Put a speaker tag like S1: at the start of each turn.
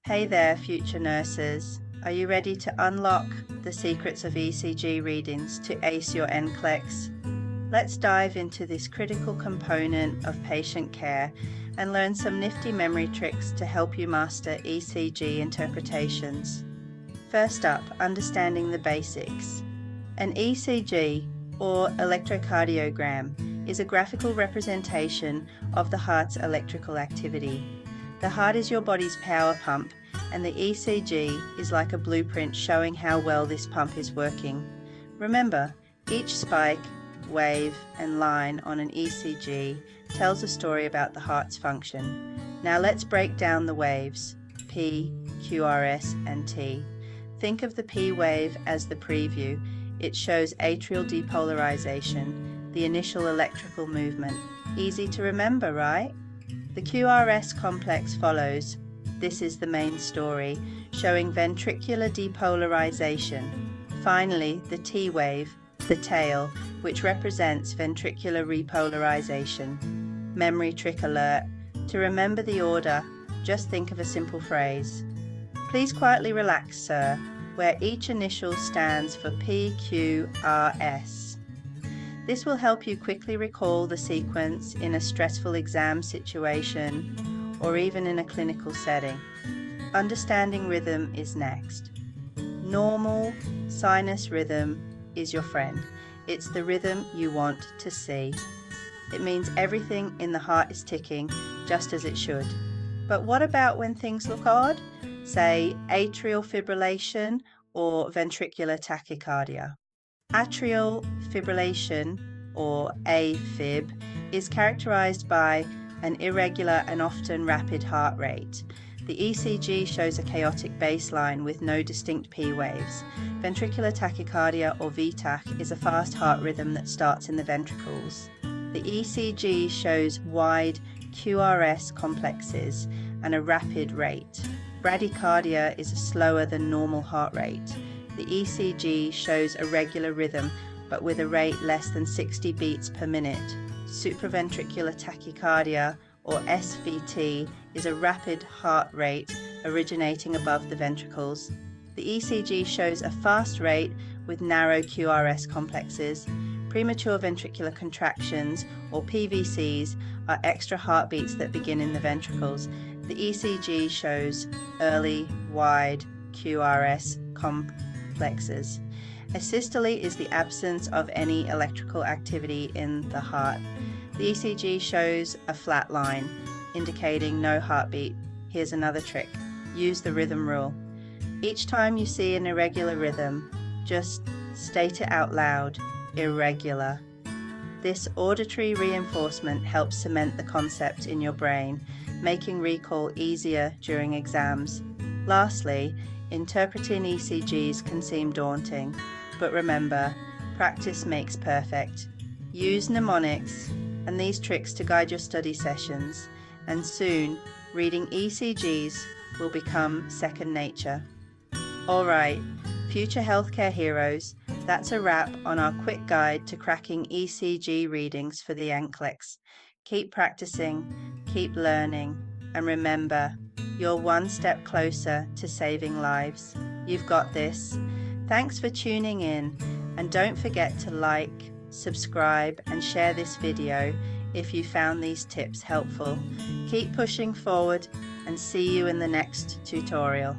S1: Hey there, future nurses. Are you ready to unlock the secrets of ECG readings to ace your Nclex? Let's dive into this critical component of patient care and learn some nifty memory tricks to help you master ECG interpretations. First up, understanding the basics. An ECG, or electrocardiogram, is a graphical representation of the heart's electrical activity. The heart is your body's power pump, and the ECG is like a blueprint showing how well this pump is working. Remember, each spike, wave, and line on an ECG tells a story about the heart's function. Now let's break down the waves, P, QRS, and T. Think of the P wave as the preview. It shows atrial depolarization, the initial electrical movement. Easy to remember, right? The QRS complex follows. This is the main story, showing ventricular depolarization. Finally, the T wave, the tail, which represents ventricular repolarization. Memory trick alert. To remember the order, just think of a simple phrase. Please quietly relax, sir, where each initial stands for PQRS. This will help you quickly recall the sequence in a stressful exam situation or even in a clinical setting. Understanding rhythm is next. Normal sinus rhythm is your friend. It's the rhythm you want to see. It means everything in the heart is ticking just as it should. But what about when things look odd? Say atrial fibrillation or ventricular tachycardia. Atrial fibrillation, or AFib, is characterized by an irregular and often rapid heart rate. The ECG shows a chaotic baseline with no distinct P waves. Ventricular tachycardia, or VTach, is a fast heart rhythm that starts in the ventricles. The ECG shows wide QRS complexes and a rapid rate. Bradycardia is a slower than normal heart rate. The ECG shows a regular rhythm, but with a rate less than 60 beats per minute. Supraventricular tachycardia, or SVT, is a rapid heart rate originating above the ventricles. The ECG shows a fast rate with narrow QRS complexes. Premature ventricular contractions, or PVCs, are extra heartbeats that begin in the ventricles. The ECG shows early, wide QRS complexes. Asystole is the absence of any electrical activity in the heart. The ECG shows a flat line, indicating no heartbeat. Here's another trick. Use the rhythm rule. Each time you see an irregular rhythm, just state it out loud, irregular. This auditory reinforcement helps cement the concept in your brain, making recall easier during exams. Lastly, interpreting ECGs can seem daunting, but remember, practice makes perfect. Use mnemonics and these tricks to guide your study sessions, and soon reading ECGs will become second nature. Alright, future healthcare heroes, that's a wrap on our quick guide to cracking ECG readings for the Nclex. Keep practicing, keep learning, and remember, you're one step closer to saving lives. You've got this. Thanks for tuning in, and don't forget to like, subscribe, and share this video if you found these tips helpful. Keep pushing forward, and see you in the next tutorial.